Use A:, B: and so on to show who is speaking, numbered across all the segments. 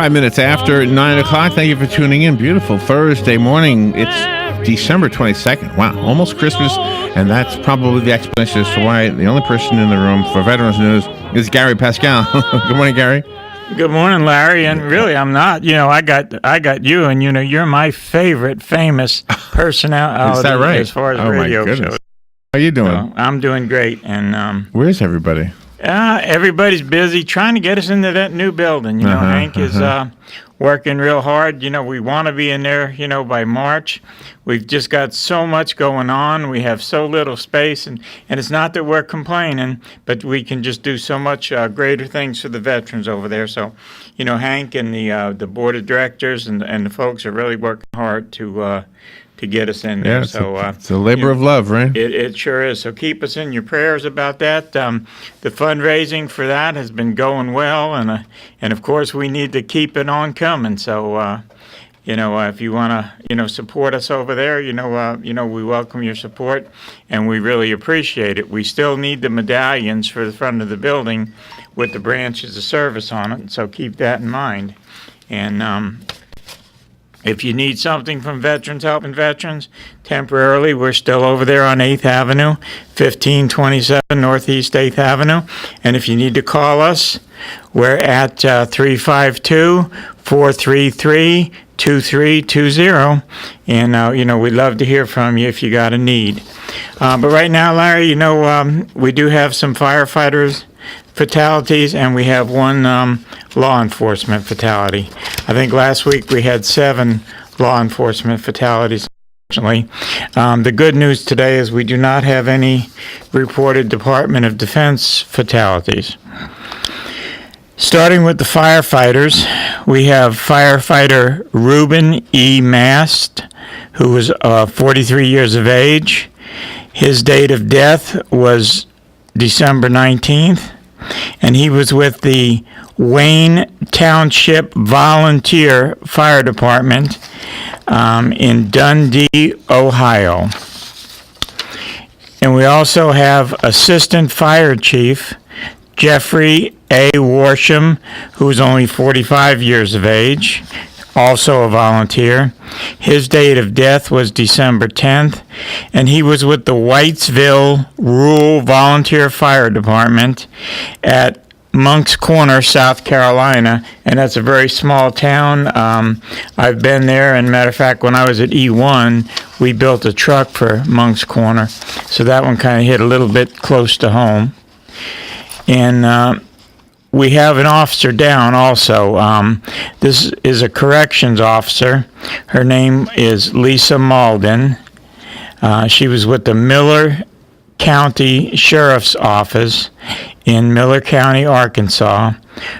A: 5 minutes after 9 o'clock. Thank you for tuning in. Beautiful Thursday morning. It's December 22nd. Wow, almost Christmas. And that's probably the explanation as to why the only person in the room for Veterans News is Gary Pascale. Good morning, Gary.
B: Good morning, Larry. And really, I'm not. I got you, and you're my favorite famous personality.
A: Is that right?
B: As far as
A: oh
B: radio
A: my goodness.
B: shows.
A: How you doing?
B: So, I'm doing great, and
A: where's everybody?
B: Everybody's busy trying to get us into that new building. Hank is working real hard. We want to be in there, by March. We've just got so much going on. We have so little space, and it's not that we're complaining, but we can just do so much greater things for the veterans over there. So, Hank and the board of directors and the folks are really working hard to get us in there.
A: Yeah, it's a labor of love, right?
B: It sure is. So keep us in your prayers about that. The fundraising for that has been going well, and of course we need to keep it on coming. So if you want to support us over there, we welcome your support, and we really appreciate it. We still need the medallions for the front of the building with the branches of service on it. So keep that in mind. And if you need something from Veterans Helping Veterans, temporarily, we're still over there on 8th Avenue, 1527 Northeast 8th Avenue. And if you need to call us, we're at 352-433-2320. And, we'd love to hear from you if you got a need. But right now, Larry, we do have some firefighters fatalities, and we have one law enforcement fatality. I think last week we had 7 law enforcement fatalities, unfortunately. The good news today is we do not have any reported Department of Defense fatalities. Starting with the firefighters, we have firefighter Reuben E. Mast, who was 43 years of age. His date of death was December 19th. And he was with the Wayne Township Volunteer Fire Department in Dundee, Ohio. And we also have Assistant Fire Chief Jeffrey A. Warsham, who's only 45 years of age, also a volunteer. His date of death was December 10th, and he was with the Whitesville Rural Volunteer Fire Department at Moncks Corner, South Carolina, and that's a very small town. I've been there, and matter of fact, when I was at E1, we built a truck for Moncks Corner, so that one kind of hit a little bit close to home. And we have an officer down also. This is a corrections officer. Her name is Lisa Malden. She was with the Miller County Sheriff's Office in Miller County, Arkansas.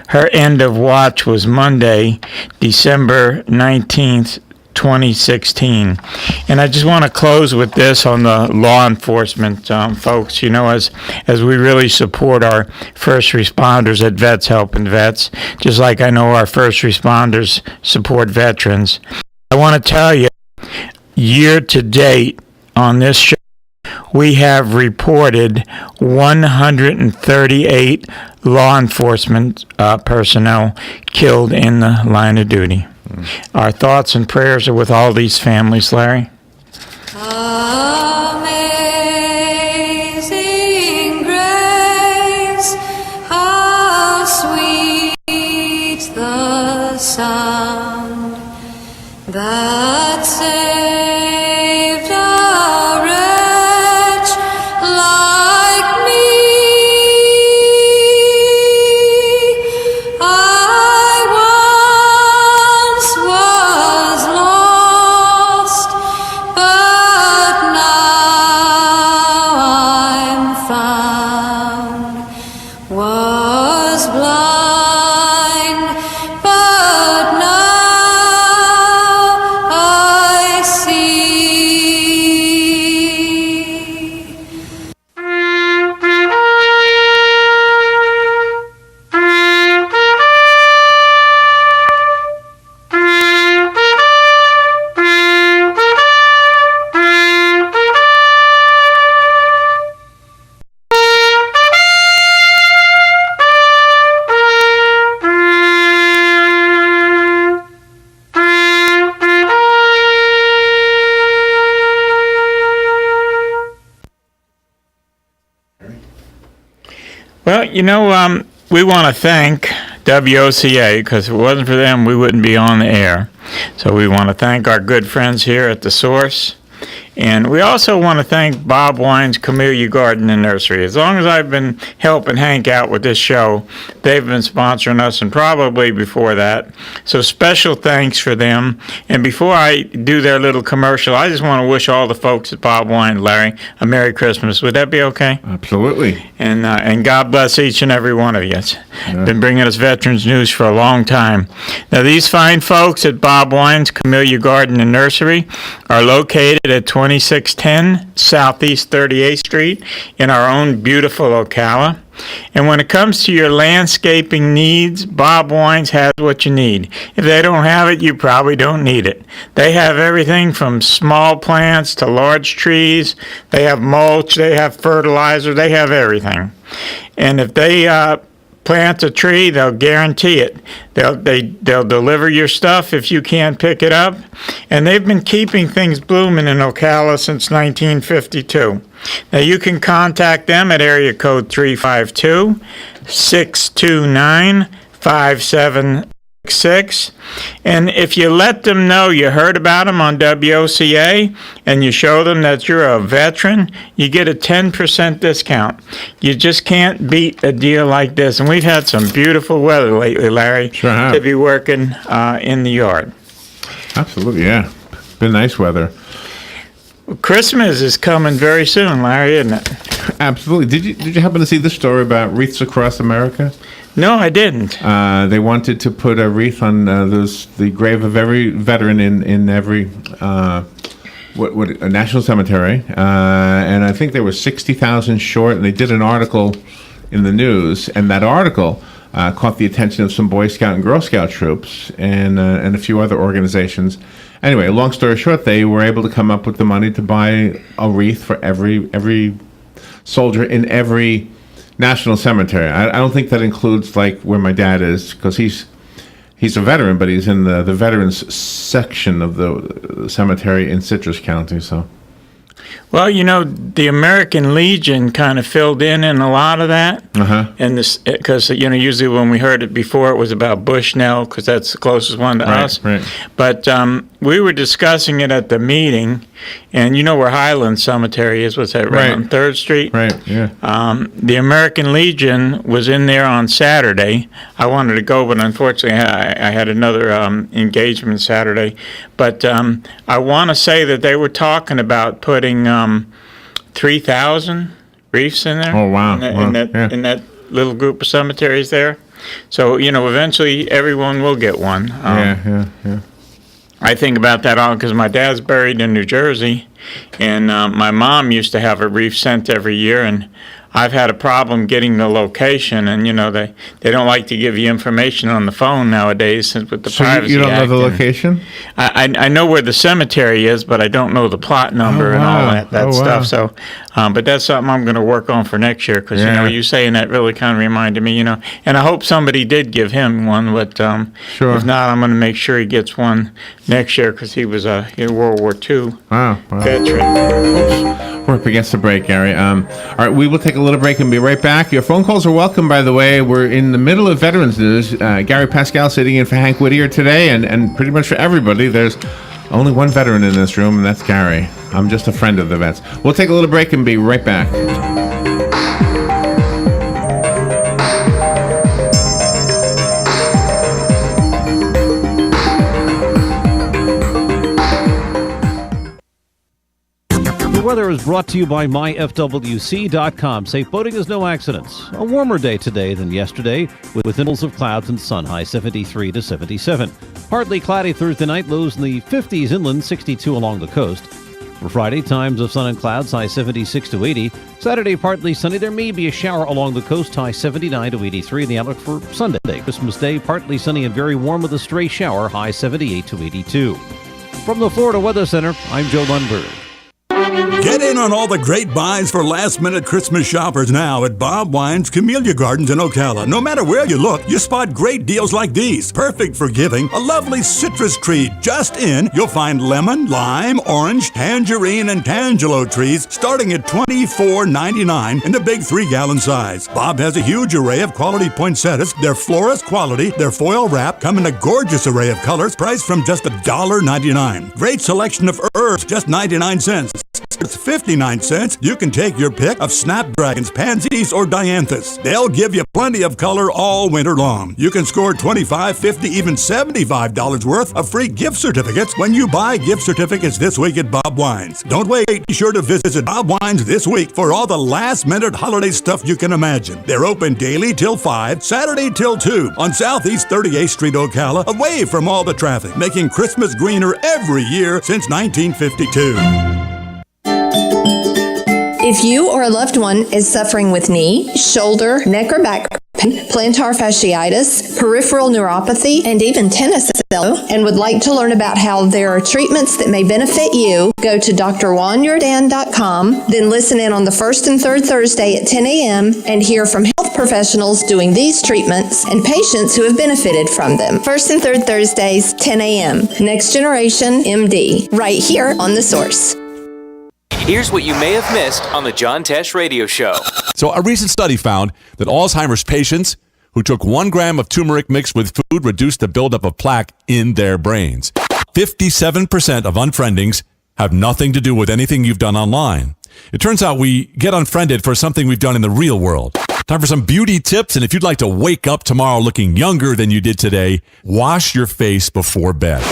B: Her end of watch was Monday, December 19th, 2016. And I just want to close with this on the law enforcement folks, as we really support our first responders at Vets Helping Vets, just like I know our first responders support veterans. I want to tell you, year to date on this show, we have reported 138 law enforcement personnel killed in the line of duty. Our thoughts and prayers are with all these families, Larry.
C: Amazing grace, how sweet the sound that saved a wretch like me. I once was lost, but now I'm found. Was blind, but now
B: we want to thank WOCA, because if it wasn't for them, we wouldn't be on the air. So we want to thank our good friends here at The Source. And we also want to thank Bob Wine's Camellia Garden and Nursery. As long as I've been helping Hank out with this show, they've been sponsoring us, and probably before that. So special thanks for them. And before I do their little commercial, I just want to wish all the folks at Bob Wine, Larry, a Merry Christmas. Would that be okay?
A: Absolutely.
B: And God bless each and every one of you. Been bringing us veterans news for a long time. Now, these fine folks at Bob Wine's Camellia Garden and Nursery are located at 2610 Southeast 38th Street in our own beautiful Ocala. And when it comes to your landscaping needs, Bob Wines has what you need. If they don't have it, you probably don't need it. They have everything from small plants to large trees. They have mulch, they have fertilizer, they have everything. And if they plant a tree, they'll guarantee it. They'll deliver your stuff if you can't pick it up. And they've been keeping things blooming in Ocala since 1952. Now you can contact them at area code 352-629-5766. And if you let them know you heard about them on WOCA and you show them that you're a veteran, you get a 10% discount. You just can't beat a deal like this. And we've had some beautiful weather lately, Larry,
A: Sure have.
B: to be working in the yard.
A: Absolutely, yeah. Been nice weather.
B: Christmas is coming very soon, Larry, isn't it?
A: Absolutely. Did you happen to see this story about wreaths across America?
B: No, I didn't.
A: They wanted to put a wreath on the grave of every veteran in every a national cemetery, and I think there were 60,000 short. And they did an article in the news, and that article caught the attention of some Boy Scout and Girl Scout troops and a few other organizations. Anyway, long story short, they were able to come up with the money to buy a wreath for every soldier in every national cemetery. I don't think that includes like where my dad is, because he's a veteran, but he's in the veterans section of the cemetery in Citrus County. So,
B: well, the American Legion kind of filled in a lot of that. And this, because usually when we heard it before, it was about Bushnell, because that's the closest one to us.
A: Right.
B: But we were discussing it at the meeting, and where Highland Cemetery is. What's that? Right on 3rd Street.
A: Right. Yeah.
B: The American Legion was in there on Saturday. I wanted to go, but unfortunately, I had another engagement Saturday. But I want to say that they were talking about putting 3,000 wreaths in there.
A: Oh, wow.
B: In that little group of cemeteries there. So eventually everyone will get one.
A: Yeah.
B: I think about that all because my dad's buried in New Jersey, and my mom used to have a wreath sent every year, and I've had a problem getting the location, and they don't like to give you information on the phone nowadays with the Privacy
A: you don't know
B: Act.
A: the location?
B: I know where the cemetery is, but I don't know the plot number and all that stuff. So, but that's something I'm going to work on for next year, because you saying that really kind of reminded me. And I hope somebody did give him one, but
A: Sure.
B: if not, I'm going to make sure he gets one next year, because he was a World War II veteran.
A: We're up against the break, Gary. All right, we will take a little break and be right back. Your phone calls are welcome, by the way. We're in the middle of Veterans News. Gary Pascale sitting in for Hank Whittier today, and pretty much for everybody. There's only one veteran in this room, and that's Gary. I'm just a friend of the vets. We'll take a little break and be right back.
D: Weather is brought to you by myfwc.com. Safe boating is no accidents. A warmer day today than yesterday, with intervals of clouds and sun, high 73 to 77. Partly cloudy Thursday night, lows in the 50s inland, 62 along the coast. For Friday, times of sun and clouds, high 76 to 80. Saturday, partly sunny. There may be a shower along the coast, high 79 to 83. The outlook for Sunday, Christmas Day, partly sunny and very warm with a stray shower, high 78 to 82. From the Florida Weather Center, I'm Joe Lundberg.
E: Get in on all the great buys for last-minute Christmas shoppers now at Bob Wine's Camellia Gardens in Ocala. No matter where you look, you spot great deals like these. Perfect for giving. A lovely citrus tree just in. You'll find lemon, lime, orange, tangerine, and tangelo trees starting at $24.99 in the big 3-gallon size. Bob has a huge array of quality poinsettias. They're florist quality. They're foil wrapped, come in a gorgeous array of colors, priced from just $1.99. Great selection of herbs, just 99 cents. It's 59 cents. You can take your pick of snapdragons, pansies, or dianthus. They'll give you plenty of color all winter long. You can score $25, $50, even $75 worth of free gift certificates when you buy gift certificates this week at Bob Wine's. Don't wait. Be sure to visit Bob Wine's this week for all the last-minute holiday stuff you can imagine. They're open daily till 5, Saturday till 2 on Southeast 38th Street, Ocala, away from all the traffic, making Christmas greener every year since 1952.
F: If you or a loved one is suffering with knee, shoulder, neck or back pain, plantar fasciitis, peripheral neuropathy, and even tennis elbow, and would like to learn about how there are treatments that may benefit you, go to drjuanyordan.com, then listen in on the first and third Thursday at 10 a.m. and hear from health professionals doing these treatments and patients who have benefited from them. First and third Thursdays, 10 a.m. Next Generation MD, right here on The Source.
G: Here's what you may have missed on the John Tesh Radio Show.
H: So a recent study found that Alzheimer's patients who took 1 gram of turmeric mixed with food reduced the buildup of plaque in their brains. 57% of unfriendings have nothing to do with anything you've done online. It turns out we get unfriended for something we've done in the real world. Time for some beauty tips, and if you'd like to wake up tomorrow looking younger than you did today, wash your face before bed.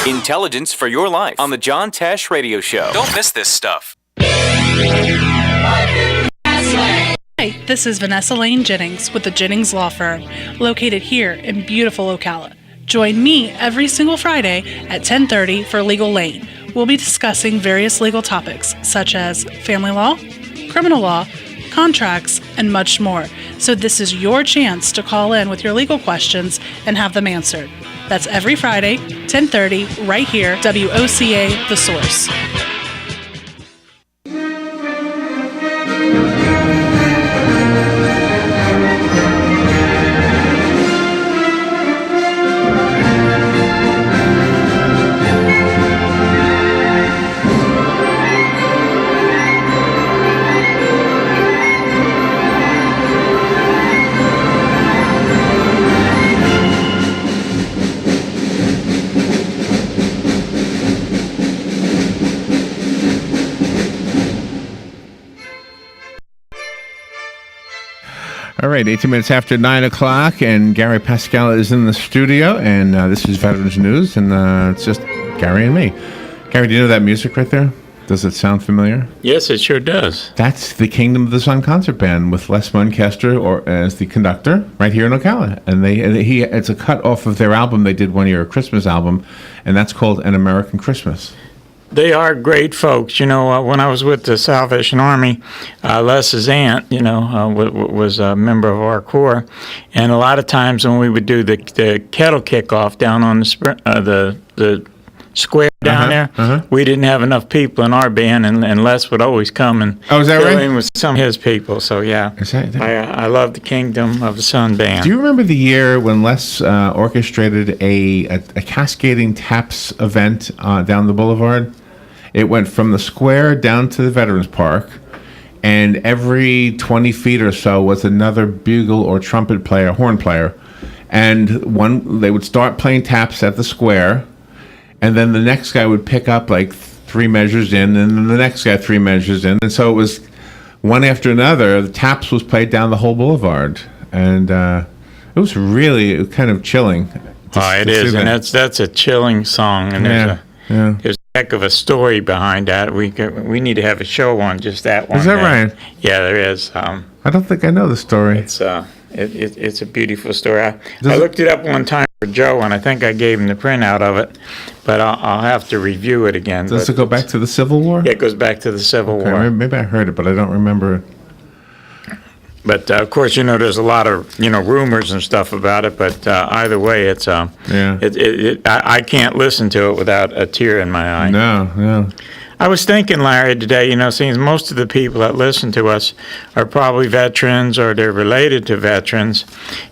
G: Intelligence for your life on the John Tesh Radio Show. Don't miss this stuff.
I: Hi, this is Vanessa Lane Jennings with the Jennings Law Firm, located here in beautiful Ocala. Join me every single Friday at 10:30 for Legal Lane. We'll be discussing various legal topics such as family law, criminal law, contracts, and much more. So this is your chance to call in with your legal questions and have them answered. That's every Friday, 10:30, right here, WOCA The Source.
A: All right, 18 minutes after 9 o'clock, and Gary Pascale is in the studio, and this is Veterans News, and it's just Gary and me. Gary, do you know that music right there? Does it sound familiar?
B: Yes, it sure does.
A: That's the Kingdom of the Sun concert band with Les Muncaster as the conductor right here in Ocala. And it's a cut off of their album. They did one year, a Christmas album, and that's called An American Christmas.
B: They are great folks. You know, when I was with the Salvation Army, Les's aunt, was a member of our corps. And a lot of times when we would do the kettle kickoff down on the square down there, we didn't have enough people in our band, and Les would always come and
A: is that
B: fill
A: right?
B: in with some of his people. So, yeah, I love the Kingdom of the Sun band.
A: Do you remember the year when Les orchestrated a cascading taps event down the boulevard? It went from the square down to the Veterans Park, and every 20 feet or so was another bugle or trumpet player, horn player, and they would start playing taps at the square, and then the next guy would pick up like 3 measures in, and then the next guy 3 measures in, and so it was one after another. The taps was played down the whole boulevard, and it was really kind of chilling.
B: It is, and that's a chilling song, and there's a heck of a story behind that. We need to have a show on just that one.
A: Is that right?
B: Yeah, there is.
A: I don't think I know the story.
B: It's a beautiful story. I looked it up one time for Joe, and I think I gave him the printout of it, but I'll have to review it again.
A: Does it go back to the Civil War?
B: Yeah, it goes back to the Civil War.
A: Maybe I heard it, but I don't remember it.
B: But of course, there's a lot of rumors and stuff about it. But either way, it's I can't listen to it without a tear in my eye.
A: No.
B: I was thinking, Larry, today, since most of the people that listen to us are probably veterans or they're related to veterans,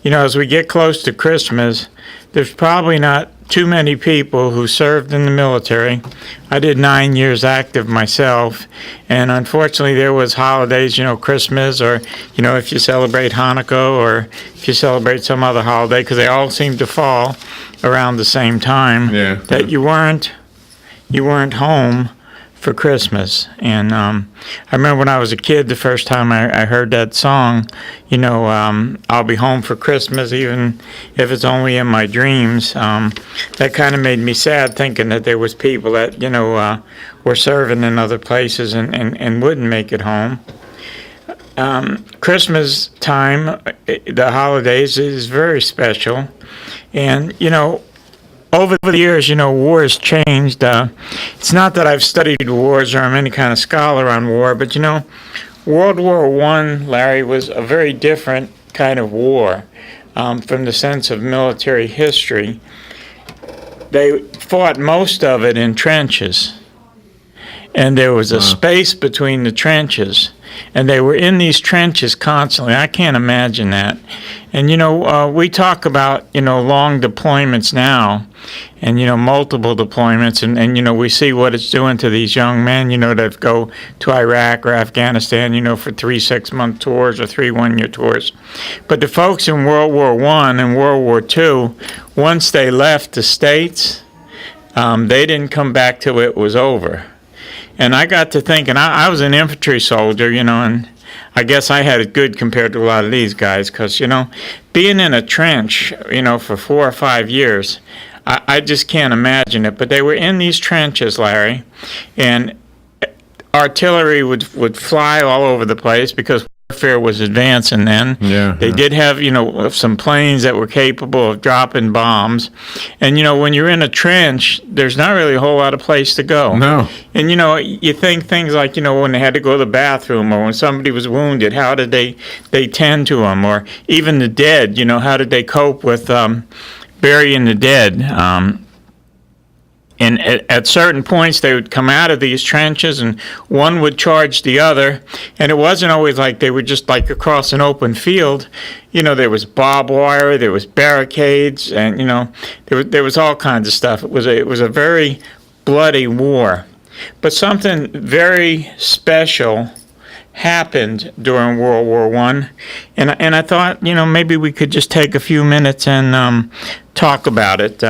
B: as we get close to Christmas, there's probably not too many people who served in the military. I did 9 years active myself, and unfortunately there was holidays, Christmas, or, if you celebrate Hanukkah or if you celebrate some other holiday, because they all seem to fall around the same time, that you weren't home for Christmas. And I remember when I was a kid, the first time I heard that song, I'll be home for Christmas, even if it's only in my dreams. That kind of made me sad, thinking that there was people that, were serving in other places and wouldn't make it home. Christmas time, the holidays, is very special. And, over the years, war has changed. It's not that I've studied wars or I'm any kind of scholar on war, but, World War I, Larry, was a very different kind of war from the sense of military history. They fought most of it in trenches, and there was a space between the trenches, and they were in these trenches constantly. I can't imagine that. And, we talk about, long deployments now, and, multiple deployments, and we see what it's doing to these young men, that go to Iraq or Afghanistan, for 3 6-month tours or 3 1-year tours. But the folks in World War I and World War II, once they left the States, they didn't come back till it was over. And I got to thinking, I was an infantry soldier, and I guess I had it good compared to a lot of these guys, because, being in a trench, for 4 or 5 years, I just can't imagine it. But they were in these trenches, Larry, and artillery would fly all over the place because warfare was advancing then. They did have, some planes that were capable of dropping bombs. And, when you're in a trench, there's not really a whole lot of place to go.
A: No.
B: And, you think things like, when they had to go to the bathroom or when somebody was wounded, how did they tend to them? Or even the dead, how did they cope with burying the dead? And at certain points, they would come out of these trenches, and one would charge the other. And it wasn't always like they were just like across an open field. There was barbed wire, there was barricades, and there was all kinds of stuff. It was a very bloody war. But something very special happened during World War I, and I thought, maybe we could just take a few minutes and talk about it.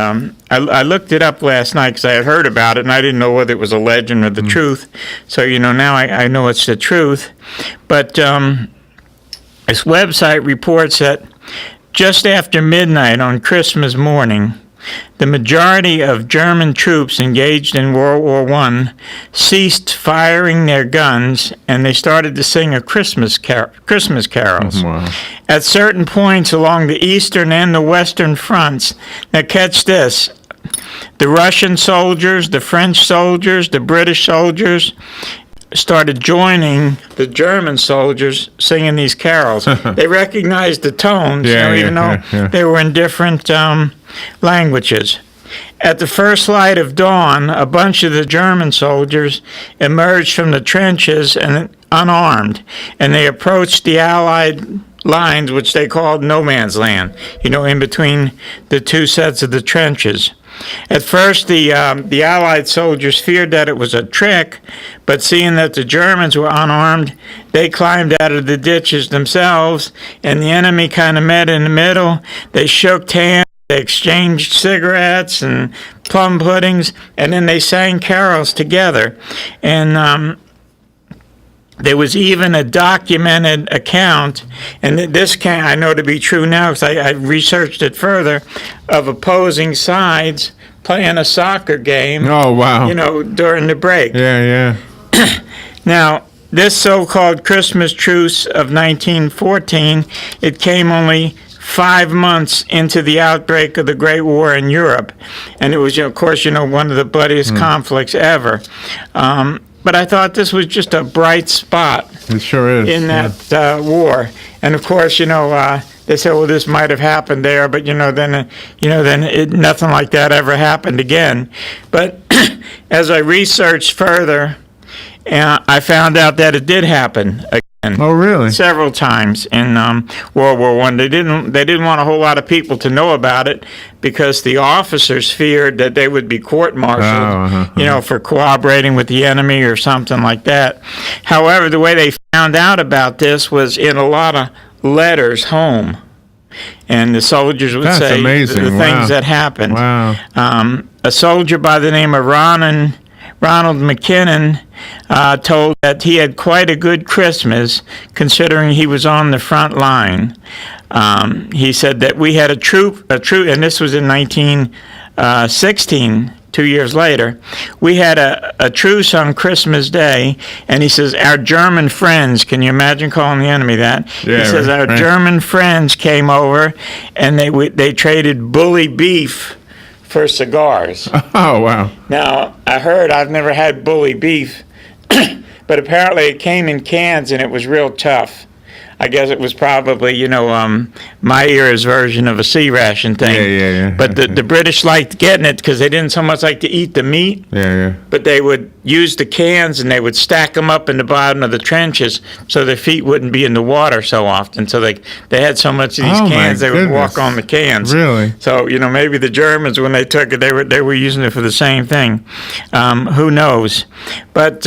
B: I looked it up last night because I had heard about it, and I didn't know whether it was a legend or the truth. So, now I know it's the truth. But this website reports that just after midnight on Christmas morning, the majority of German troops engaged in World War I ceased firing their guns, and they started to sing a Christmas carols.
A: Wow.
B: At certain points along the eastern and the western fronts. Now catch this. The Russian soldiers, the French soldiers, the British soldiers started joining the German soldiers singing these carols. They recognized the tones, even though they were in different languages. At the first light of dawn, a bunch of the German soldiers emerged from the trenches and unarmed, and they approached the Allied lines, which they called no man's land, in between the two sets of the trenches. At first, the Allied soldiers feared that it was a trick, but seeing that the Germans were unarmed, they climbed out of the ditches themselves, and the enemy kind of met in the middle. They shook hands, they exchanged cigarettes and plum puddings, and then they sang carols together. And there was even a documented account, and this I know to be true now because I researched it further, of opposing sides playing a soccer game.
A: Oh, wow.
B: During the break.
A: Yeah.
B: Now, this so-called Christmas truce of 1914, it came only 5 months into the outbreak of the Great War in Europe, and it was, of course, one of the bloodiest conflicts ever. But I thought this was just a bright spot.
A: It sure is.
B: In that war. And of course, they said, well, this might have happened there, but then nothing like that ever happened again. But as I researched further, And I found out that it did happen again.
A: Oh, really?
B: Several times in World War One. They didn't want a whole lot of people to know about it because the officers feared that they would be court-martialed, for cooperating with the enemy or something like that. However, the way they found out about this was in a lot of letters home. And the soldiers would say
A: amazing.
B: the things that happened.
A: Wow.
B: A soldier by the name of Ronald McKinnon told that he had quite a good Christmas considering he was on the front line. He said that we had a troop, and this was in 1916, 2 years later. We had a truce on Christmas Day, and he says, our German friends, can you imagine calling the enemy that?
A: Yeah,
B: he says, our
A: right.
B: German friends came over, and they traded bully beef for cigars.
A: Oh, wow.
B: Now, I've never had bully beef, but apparently it came in cans and it was real tough. I guess it was probably, my era's version of a sea ration thing.
A: Yeah.
B: But the British liked getting it because they didn't so much like to eat the meat.
A: Yeah.
B: But they would use the cans and they would stack them up in the bottom of the trenches so their feet wouldn't be in the water so often. So they had so much of these cans they would walk on the cans.
A: Really?
B: So maybe the Germans when they took it they were using it for the same thing. Who knows? But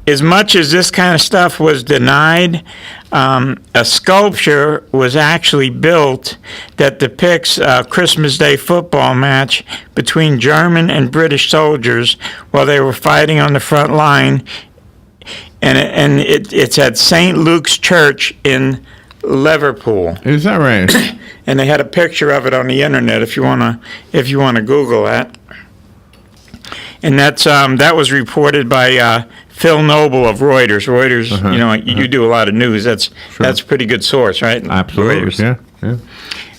B: as much as this kind of stuff was denied, a sculpture was actually built that depicts a Christmas Day football match between German and British soldiers while they were fighting on the front line, and it's at St. Luke's Church in Liverpool.
A: Is that right?
B: And they had a picture of it on the internet if you wanna Google that. And that was reported by Phil Noble of Reuters. Reuters, you do a lot of news. That's a pretty good source, right?
A: Absolutely.
B: Reuters.
A: Yeah.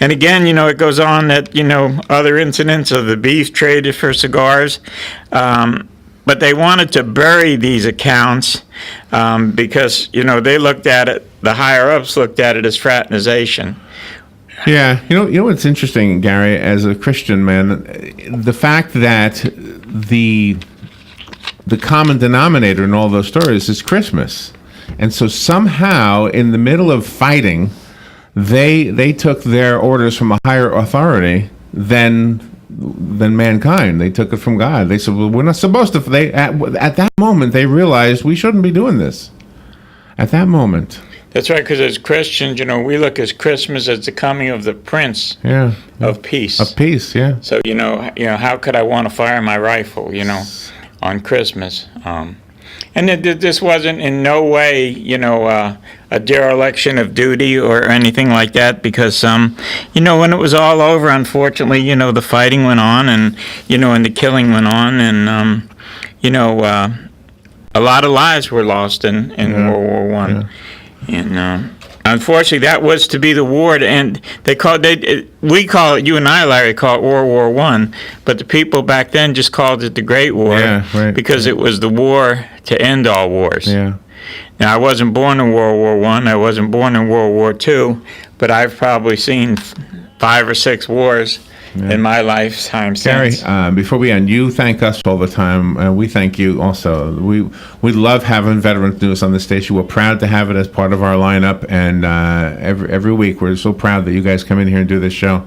B: And again, it goes on that other incidents of the beef traded for cigars, but they wanted to bury these accounts because they looked at it. The higher ups looked at it as fraternization.
A: Yeah, you know what's interesting, Gary, as a Christian man, the fact that the common denominator in all those stories is Christmas, and so somehow in the middle of fighting, they took their orders from a higher authority than mankind. They took it from God. They said, "Well, we're not supposed to." At that moment they realized we shouldn't be doing this. At that moment.
B: That's right, because as Christians, we look at Christmas as the coming of the Prince of Peace.
A: Of peace, yeah.
B: So, how could I want to fire my rifle, on Christmas? And this wasn't in no way, a dereliction of duty or anything like that, because, when it was all over, unfortunately, the fighting went on and the killing went on and, a lot of lives were lost in World War I. Yeah. And unfortunately, that was to be the war to end. We call it, you and I, Larry, call it World War I, but the people back then just called it the Great War because it was the war to end all wars.
A: Yeah.
B: Now, I wasn't born in World War I wasn't born in World War II, but I've probably seen 5 or 6 wars in my lifetime since.
A: Gary, before we end, you thank us all the time. We thank you also. We love having Veterans News on the station. We're proud to have it as part of our lineup, and every week we're so proud that you guys come in here and do this show.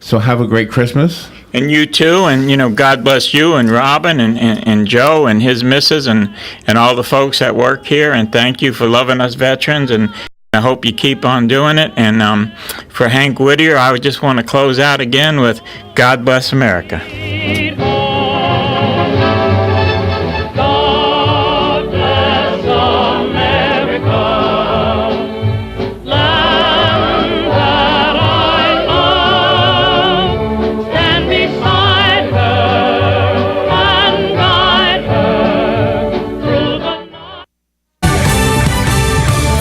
A: So have a great Christmas.
B: And you too, and God bless you and Robin and Joe and his missus and all the folks that work here, and thank you for loving us veterans, and I hope you keep on doing it. And for Hank Whittier, I would just want to close out again with God Bless America.
J: God bless America, land that I love. Stand beside her and guide her through the night.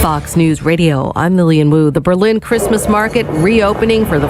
K: Fox News Radio, I'm Lillian Wu. The Berlin Christmas Market reopening for the